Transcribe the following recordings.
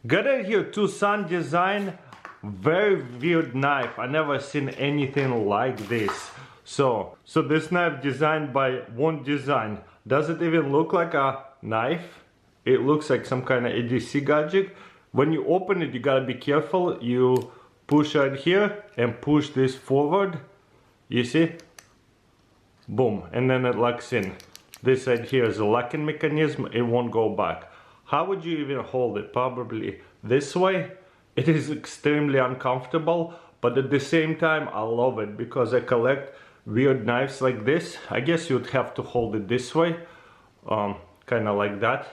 Got it here, Tucson design, very weird knife. I never seen anything like this. So this knife designed by One Design. Does it even look like a knife? It looks like some kind of ADC gadget. When you open it, you gotta be careful. You push right here and push this forward. You see? Boom, and then it locks in. This side here is a locking mechanism. It won't go back. How would you even hold it? Probably this way. It is extremely uncomfortable, but at the same time I love it because I collect weird knives like this. I guess you'd have to hold it this way, kind of like that.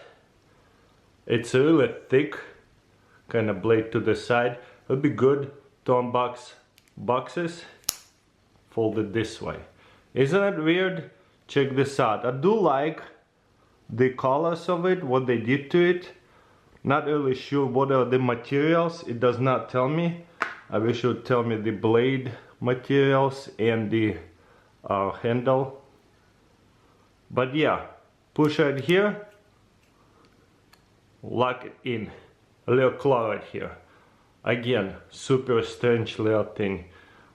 It's really thick, kind of blade to the side. It'll be good to unbox boxes. Fold it this way. Isn't it weird? Check this out. I do like the colors of it, what they did to it. Not really sure what are the materials. It does not tell me. I wish it would tell me the blade materials and the handle. But yeah, push right here, lock it in. A little claw right here. Again, super strange little thing.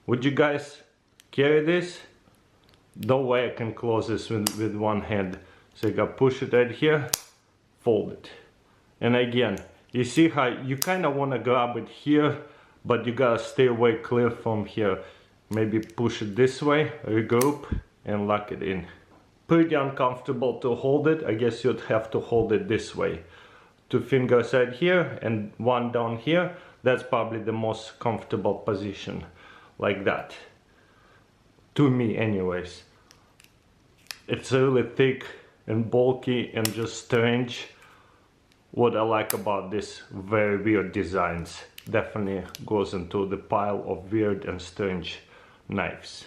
Would you guys carry this? No way I can close this with one hand. So you gotta push it right here, fold it. And again, you see how you kind of want to grab it here, but you gotta stay away clear from here. Maybe push it this way, regroup, and lock it in. Pretty uncomfortable to hold it. I guess you'd have to hold it this way. 2 fingers right here and 1 down here. That's probably the most comfortable position, like that. To me anyways. It's really thick and bulky and just strange. What I like about this very weird designs. Definitely goes into the pile of weird and strange knives.